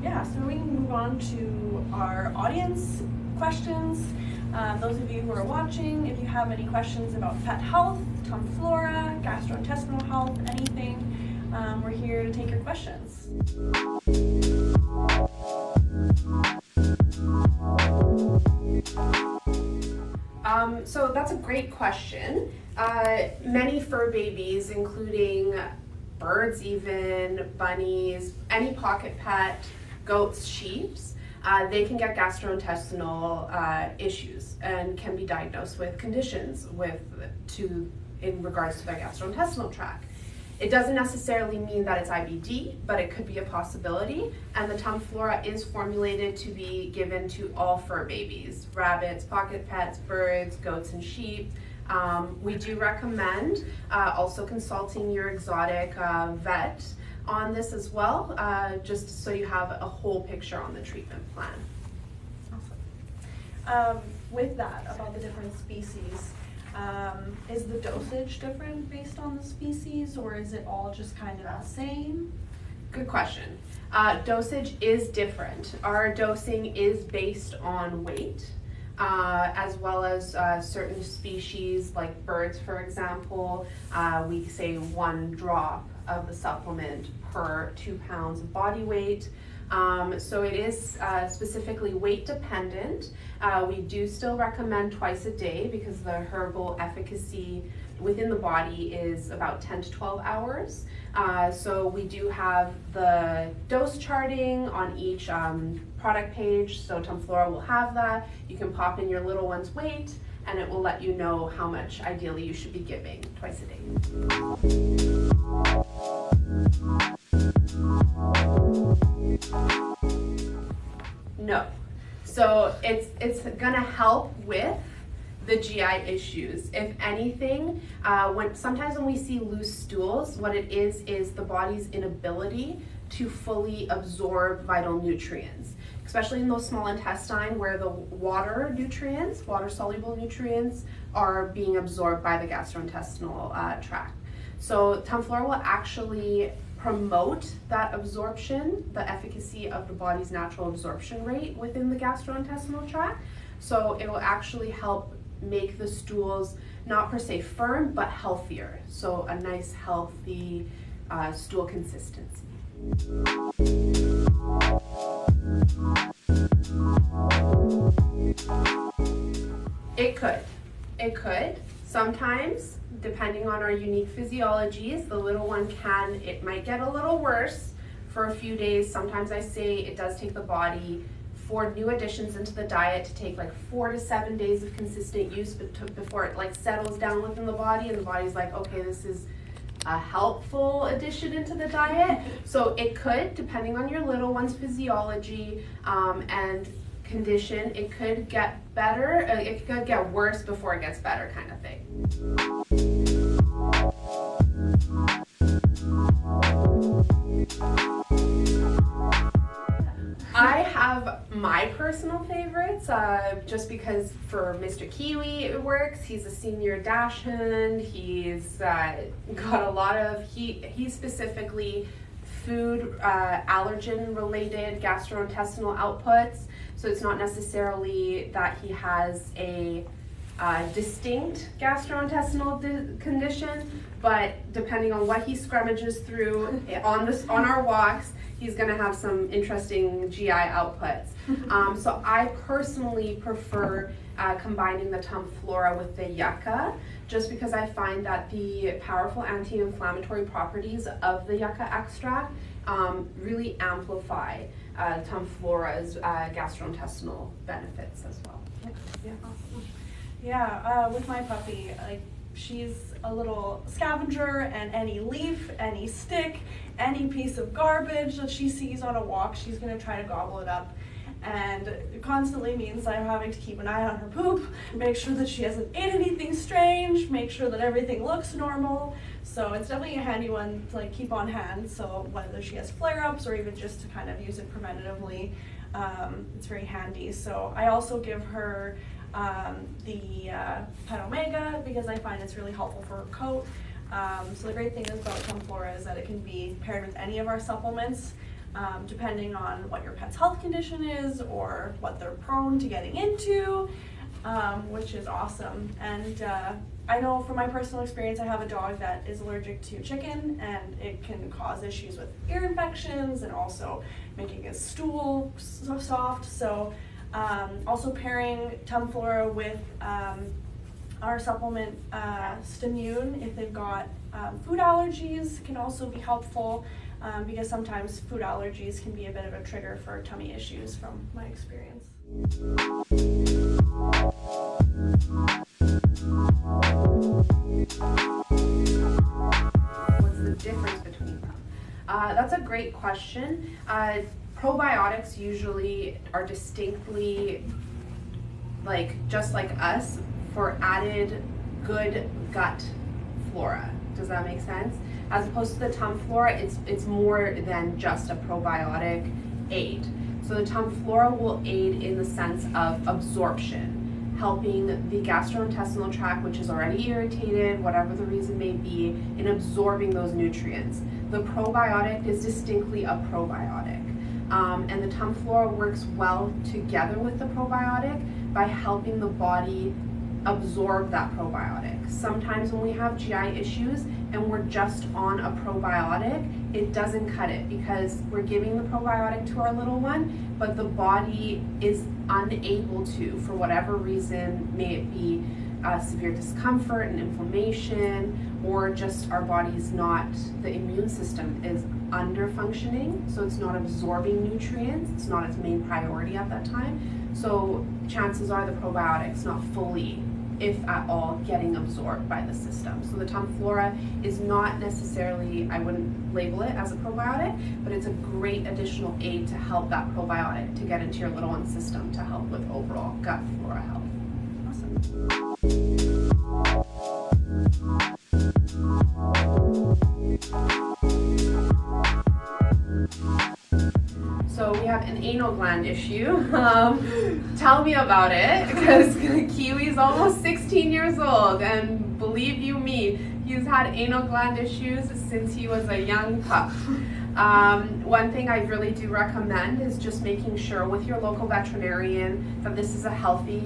Yeah, so we can move on to our audience questions. Those of you who are watching, if you have any questions about pet health, TumFlora, gastrointestinal health, anything, we're here to take your questions. So that's a great question. Many fur babies, including birds even, bunnies, any pocket pet, goats, sheep, they can get gastrointestinal issues and can be diagnosed with conditions in regards to their gastrointestinal tract. It doesn't necessarily mean that it's IBD, but it could be a possibility. And the TumFlora is formulated to be given to all fur babies, rabbits, pocket pets, birds, goats, and sheep. We do recommend also consulting your exotic vet on this as well, just so you have a whole picture on the treatment plan. Awesome. With that, about the different species, is the dosage different based on the species, or is it all just kind of the same? Good question. Dosage is different. Our dosing is based on weight, as well as certain species like birds, for example. We say 1 drop of the supplement per 2 pounds of body weight. So it is specifically weight dependent. We do still recommend twice a day because the herbal efficacy within the body is about 10 to 12 hours. So we do have the dose charting on each product page. So TumFlora will have that. You can pop in your little one's weight and it will let you know how much ideally you should be giving twice a day. No. So it's gonna help with the GI issues. If anything, sometimes when we see loose stools, what it is the body's inability to fully absorb vital nutrients, especially in those small intestine where the water nutrients, water-soluble nutrients, are being absorbed by the gastrointestinal tract. So TumFlora will actually promote that absorption, the efficacy of the body's natural absorption rate within the gastrointestinal tract. So it will actually help make the stools not per se firm, but healthier. So a nice, healthy stool consistency. It could. Sometimes, depending on our unique physiologies, the little one it might get a little worse for a few days. Sometimes I say it does take the body for new additions into the diet to take like 4 to 7 days of consistent use before it like settles down within the body and the body's like, okay, this is a helpful addition into the diet. So it could, depending on your little one's physiology and condition, it could get better, it could get worse before it gets better, kind of thing. I have my personal favorites, just because for Mr. Kiwi it works. He's a senior dachshund. He's got a lot of, he's specifically food allergen related gastrointestinal outputs. So it's not necessarily that he has a distinct gastrointestinal condition, but depending on what he scrummages through on our walks, he's going to have some interesting GI outputs. So I personally prefer combining the TumFlora with the yucca, just because I find that the powerful anti-inflammatory properties of the yucca extract really amplify TumFlora's gastrointestinal benefits as well. Yeah, awesome. Yeah, with my puppy, she's a little scavenger, and any leaf, any stick, any piece of garbage that she sees on a walk, she's gonna try to gobble it up. And it constantly means I'm having to keep an eye on her poop, make sure that she hasn't ate anything strange, make sure that everything looks normal. So it's definitely a handy one to keep on hand. So whether she has flare-ups or even just to kind of use it preventatively, it's very handy. So I also give her the Pet Omega because I find it's really helpful for her coat. So the great thing about TumFlora is that it can be paired with any of our supplements, depending on what your pet's health condition is or what they're prone to getting into, which is awesome. And I know from my personal experience, I have a dog that is allergic to chicken, and it can cause issues with ear infections and also making his stool so soft. So also pairing TumFlora with our supplement Stimune, if they've got food allergies, can also be helpful, because sometimes food allergies can be a bit of a trigger for tummy issues from my experience. What's the difference between them? That's a great question. Probiotics usually are distinctly, just like us, for added good gut flora. Does that make sense? As opposed to the TumFlora, it's more than just a probiotic aid. So the TumFlora will aid in the sense of absorption, helping the gastrointestinal tract, which is already irritated, whatever the reason may be, in absorbing those nutrients. The probiotic is distinctly a probiotic. And the TumFlora works well together with the probiotic by helping the body absorb that probiotic. Sometimes when we have GI issues and we're just on a probiotic, it doesn't cut it because we're giving the probiotic to our little one, but the body is unable to, for whatever reason, may it be severe discomfort and inflammation, or just our body's not, the immune system is under functioning, so it's not absorbing nutrients, it's not its main priority at that time. So chances are the probiotic's not fully, if at all, getting absorbed by the system. So the TumFlora is not necessarily, I wouldn't label it as a probiotic, but it's a great additional aid to help that probiotic to get into your little one's system to help with overall gut flora health. Awesome. So we have an anal gland issue. Tell me about it, because Kiwi's almost 16 years old, and believe you me, he's had anal gland issues since he was a young pup. One thing I really do recommend is just making sure with your local veterinarian that this is a healthy,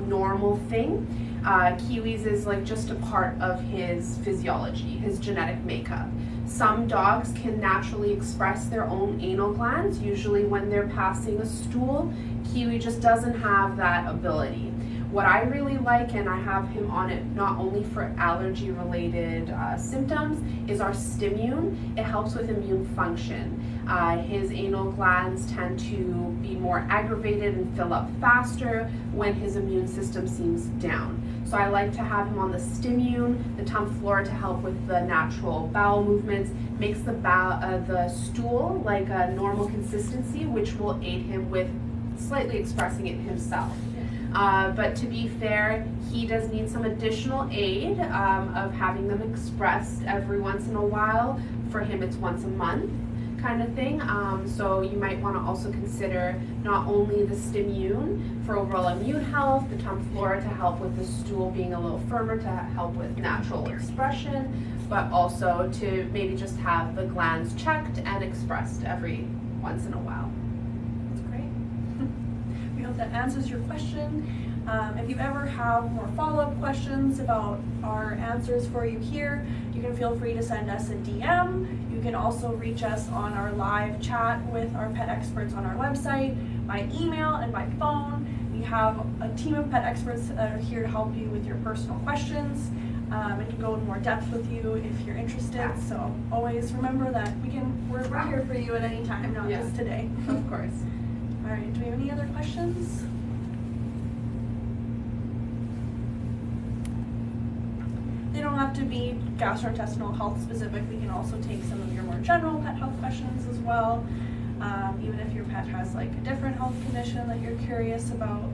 normal thing. Kiwi's is just a part of his physiology, his genetic makeup. Some dogs can naturally express their own anal glands, usually when they're passing a stool. Kiwi just doesn't have that ability. What I really like, and I have him on it not only for allergy related symptoms, is our Stimune. It helps with immune function. His anal glands tend to be more aggravated and fill up faster when his immune system seems down. So I like to have him on the Stimune, the TumFlora to help with the natural bowel movements, makes the stool like a normal consistency, which will aid him with slightly expressing it himself. But to be fair, he does need some additional aid of having them expressed every once in a while. For him, it's once a month kind of thing. So you might want to also consider not only the Stimune for overall immune health, the TumFlora to help with the stool being a little firmer to help with natural expression, but also to maybe just have the glands checked and expressed every once in a while. That's great. We hope that answers your question. If you ever have more follow-up questions about our answers for you here, you can feel free to send us a DM. You can also reach us on our live chat with our pet experts on our website, by email and by phone. We have a team of pet experts that are here to help you with your personal questions and can go in more depth with you if you're interested. So always remember that we're here for you at any time, not just today. Of course. All right, do we have any other questions? They don't have to be gastrointestinal health specific. We can also take some of your more general pet health questions as well. Even if your pet has a different health condition that you're curious about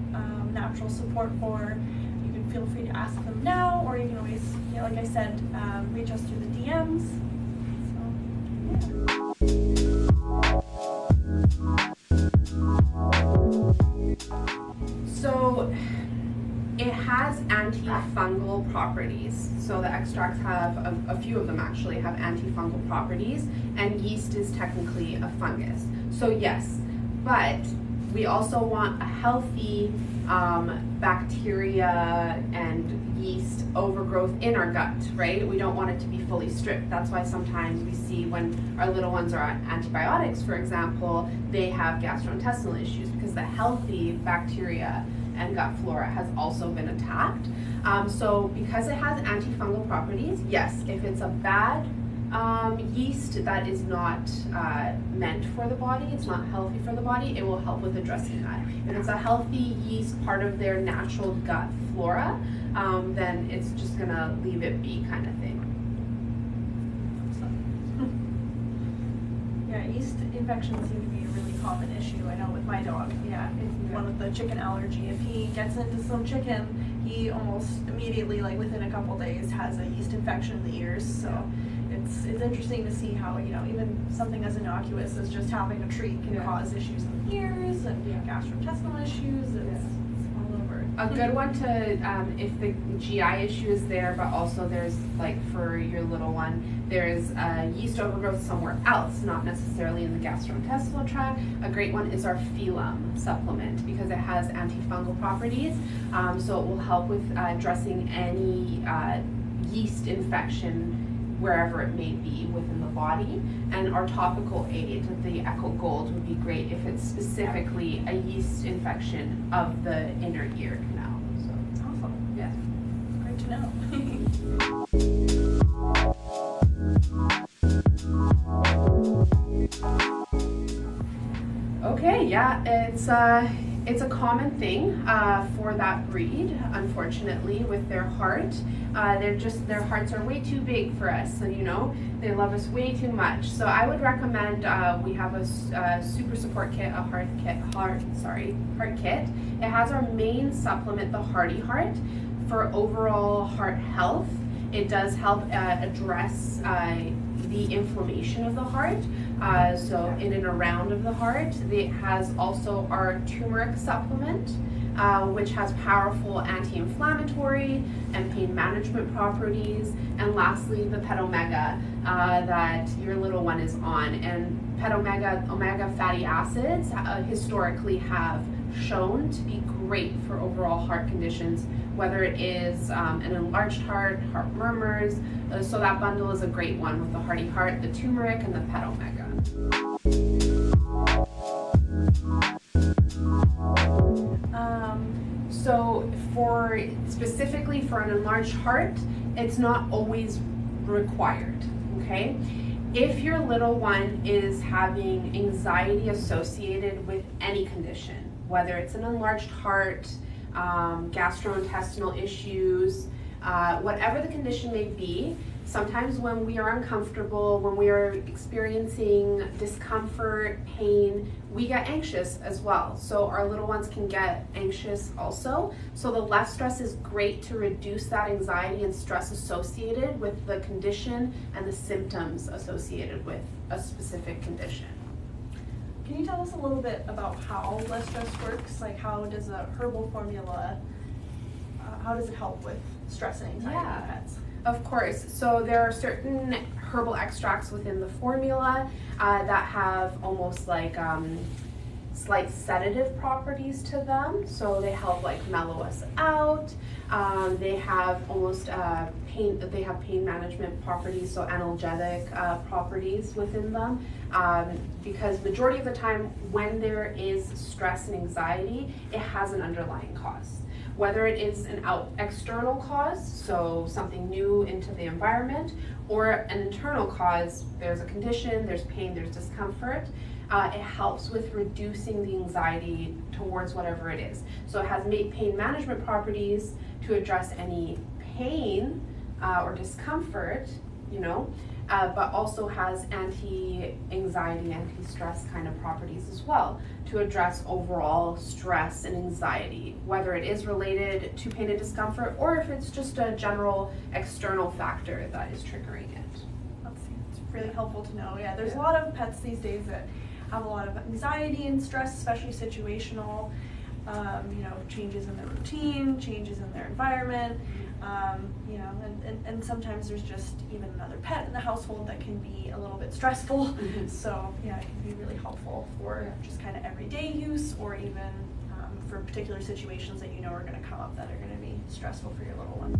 natural support for, you can feel free to ask them now, or you can always, like I said, reach us through the DMs. So it has antifungal properties. properties. So the extracts have, a few of them actually have antifungal properties, and yeast is technically a fungus. So yes, but we also want a healthy bacteria and yeast overgrowth in our gut, right? We don't want it to be fully stripped. That's why sometimes we see when our little ones are on antibiotics, for example, they have gastrointestinal issues because the healthy bacteria and gut flora has also been attacked. So because it has antifungal properties, yes, if it's a bad yeast that is not meant for the body, it's not healthy for the body, it will help with addressing that. If it's a healthy yeast, part of their natural gut flora, then it's just gonna leave it be kind of thing. Yeah, yeast infections seem to be a really common issue. I know with my dog, one with the chicken allergy, if he gets into some chicken, he almost immediately, like within a couple days, has a yeast infection in the ears. So it's interesting to see how, you know, even something as innocuous as just having a treat can cause issues in the ears and gastrointestinal issues. It's all over. A good one to, if the GI issue is there, but also there's, like for your little one, there's yeast overgrowth somewhere else, not necessarily in the gastrointestinal tract. A great one is our Phelum supplement because it has antifungal properties, so it will help with addressing any yeast infection wherever it may be within the body. And our topical aid, the Echo Gold, would be great if it's specifically a yeast infection of the inner ear canal. So Awesome. yeah, Great to know. okay, yeah, it's a common thing for that breed, unfortunately, with their heart. Their hearts are way too big for us, so you know, they love us way too much. So I would recommend we have a super support kit, a heart kit. It has our main supplement, the Hearty Heart, for overall heart health. It does help address the inflammation of the heart, so in and around of the heart. It has also our turmeric supplement, which has powerful anti-inflammatory and pain management properties. And lastly, the Pet Omega that your little one is on. And Pet Omega fatty acids historically have shown to be great for overall heart conditions, whether it is an enlarged heart murmurs. So that bundle is a great one with the Hearty Heart, the turmeric, and the Pet Omega. So specifically for an enlarged heart, it's not always required, okay? If your little one is having anxiety associated with any condition, whether it's an enlarged heart, gastrointestinal issues, whatever the condition may be, sometimes when we are uncomfortable, when we are experiencing discomfort, pain, we get anxious as well. So our little ones can get anxious also. So the less stress is great to reduce that anxiety and stress associated with the condition and the symptoms associated with a specific condition. Can you tell us a little bit about how less stress works? Like, how does a herbal formula, how does it help with stress and anxiety in pets? Of course. So there are certain herbal extracts within the formula that have almost like slight sedative properties to them. So they help like mellow us out. They have almost pain management properties, so analgesic properties within them. Because majority of the time when there is stress and anxiety, it has an underlying cause. Whether it is an external cause, so something new into the environment, or an internal cause, there's a condition, there's pain, there's discomfort, it helps with reducing the anxiety towards whatever it is. So it has pain management properties to address any pain or discomfort, you know, but also has anti-anxiety, anti-stress kind of properties as well to address overall stress and anxiety, whether it is related to pain and discomfort or if it's just a general external factor that is triggering it. That's really helpful to know. Yeah, there's a lot of pets these days that have a lot of anxiety and stress, especially situational, you know, changes in their routine, changes in their environment. You know, and sometimes there's just even another pet in the household that can be a little bit stressful. Mm-hmm. So yeah, it can be really helpful for just kind of everyday use, or even for particular situations that you know are going to come up that are going to be stressful for your little one.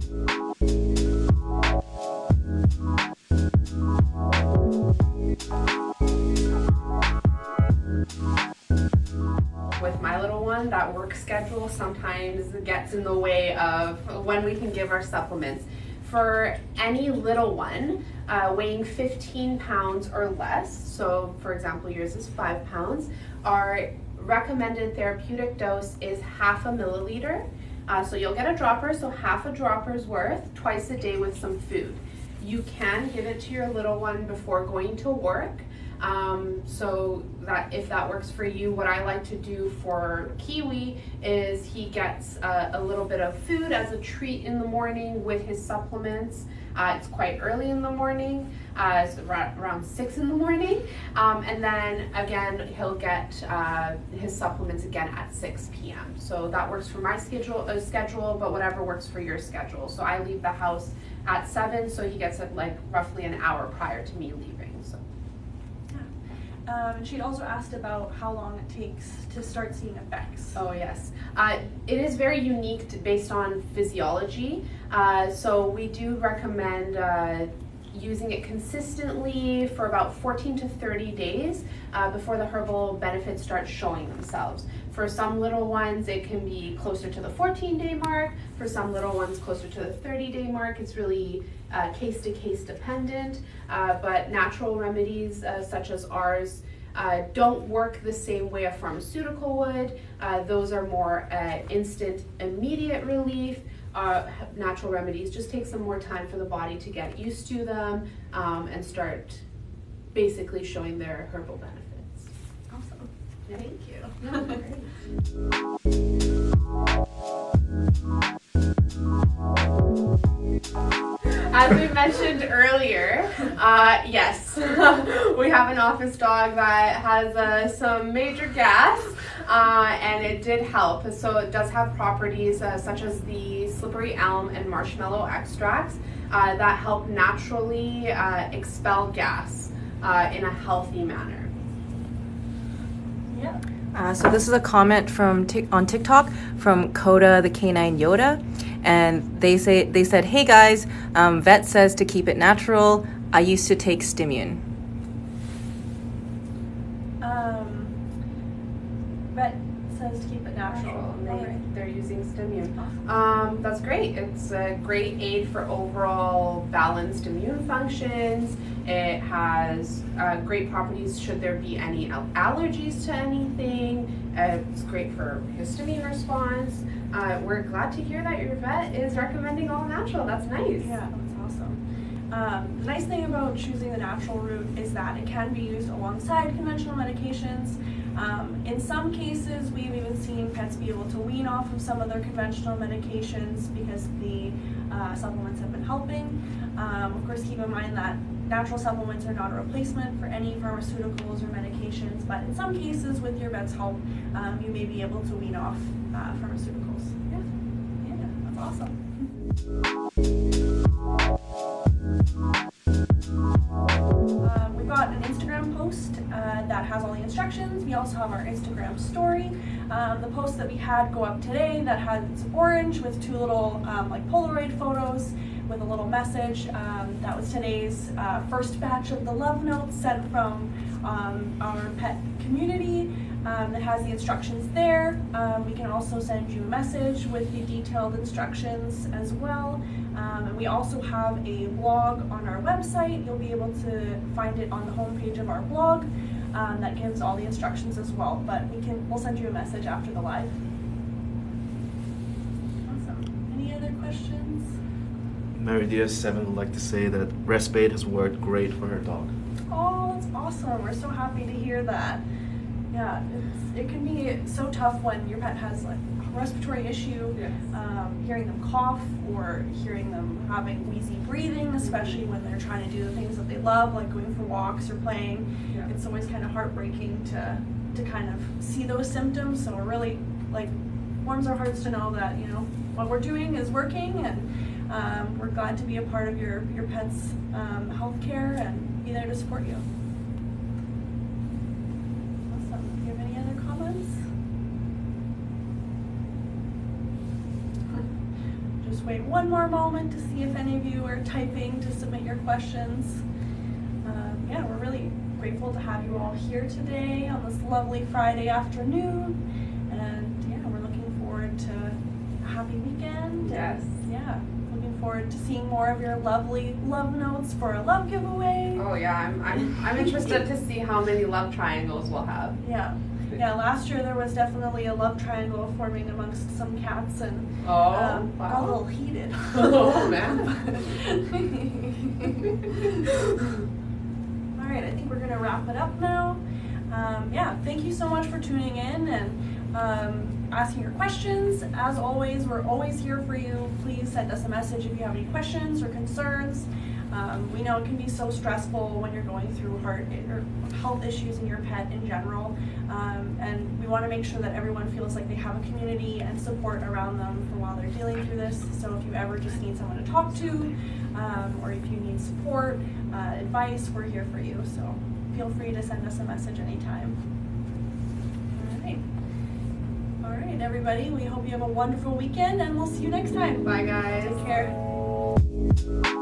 With my little one, that work schedule sometimes gets in the way of when we can give our supplements. For any little one weighing 15 pounds or less, so for example yours is 5 pounds, our recommended therapeutic dose is 0.5 milliliter. So you'll get a dropper, so 0.5 dropper's worth twice a day with some food. You can give it to your little one before going to work. So that if that works for you, what I like to do for Kiwi is he gets a little bit of food as a treat in the morning with his supplements. It's quite early in the morning, so around 6 in the morning. And then again, he'll get his supplements again at 6 p.m. So that works for my schedule, but whatever works for your schedule. So I leave the house at 7, so he gets it like roughly an hour prior to me leaving. So. And she'd also asked about how long it takes to start seeing effects. Oh yes, it is very unique based on physiology. So we do recommend using it consistently for about 14 to 30 days before the herbal benefits start showing themselves. For some little ones, it can be closer to the 14-day mark. For some little ones, closer to the 30-day mark. It's really case-to-case dependent, but natural remedies such as ours don't work the same way a pharmaceutical would. Those are more instant, immediate relief. Natural remedies just take some more time for the body to get used to them and start basically showing their herbal benefits. Awesome. Thank you. No, great. As we mentioned earlier, yes, we have an office dog that has some major gas, and it did help. So it does have properties such as the slippery elm and marshmallow extracts that help naturally expel gas in a healthy manner. Yeah. So this is a comment from on TikTok from Coda the Canine Yoda, and they said, "Hey guys, vet says to keep it natural. I used to take Stimmune." Vet says to keep it natural. And they're using Stimmune. That's great. It's a great aid for overall balanced immune functions. It has great properties should there be any allergies to anything. It's great for histamine response. We're glad to hear that your vet is recommending all natural. That's nice. Yeah, that's awesome. The nice thing about choosing the natural route is that it can be used alongside conventional medications. In some cases, we've even seen pets be able to wean off of some of their conventional medications because the supplements have been helping. Of course, keep in mind that natural supplements are not a replacement for any pharmaceuticals or medications, but in some cases, with your vet's help, you may be able to wean off pharmaceuticals. Yeah, that's awesome. We've got an Instagram post that has all the instructions. We also have our Instagram story. The post that we had go up today that has orange with two little like Polaroid photos with a little message. That was today's first batch of the love notes sent from our pet community. That has the instructions there. We can also send you a message with the detailed instructions as well. And we also have a blog on our website. You'll be able to find it on the homepage of our blog. That gives all the instructions as well. But we'll send you a message after the live. Awesome. Any other questions? Mary Diaz 7 would like to say that Respate has worked great for her dog. Oh, that's awesome. We're so happy to hear that. Yeah, it can be so tough when your pet has like a respiratory issue, Yes. Hearing them cough or hearing them having wheezy breathing, especially when they're trying to do the things that they love, like going for walks or playing. Yeah. It's always kind of heartbreaking to kind of see those symptoms. So it really like warms our hearts to know that, you know, what we're doing is working, and We're glad to be a part of your pet's healthcare and be there to support you. Awesome. Do you have any other comments? Just wait one more moment to see if any of you are typing to submit your questions. Yeah, we're really grateful to have you all here today on this lovely Friday afternoon. And yeah, we're looking forward to a happy weekend. Yes. And, yeah, looking forward to seeing more of your lovely love notes for a love giveaway. Oh yeah, I'm interested to see how many love triangles we'll have. Yeah. Yeah, last year there was definitely a love triangle forming amongst some cats, and Wow. got a little heated. Oh man. All right, I think we're gonna wrap it up now. Yeah, thank you so much for tuning in and asking your questions. As always, we're always here for you. Please send us a message if you have any questions or concerns. We know it can be so stressful when you're going through heart or health issues in your pet in general, and we want to make sure that everyone feels like they have a community and support around them for while they're dealing through this. So if you ever just need someone to talk to, or if you need support, advice, we're here for you. So feel free to send us a message anytime. All right, everybody, we hope you have a wonderful weekend, and we'll see you next time. Bye guys. Take care.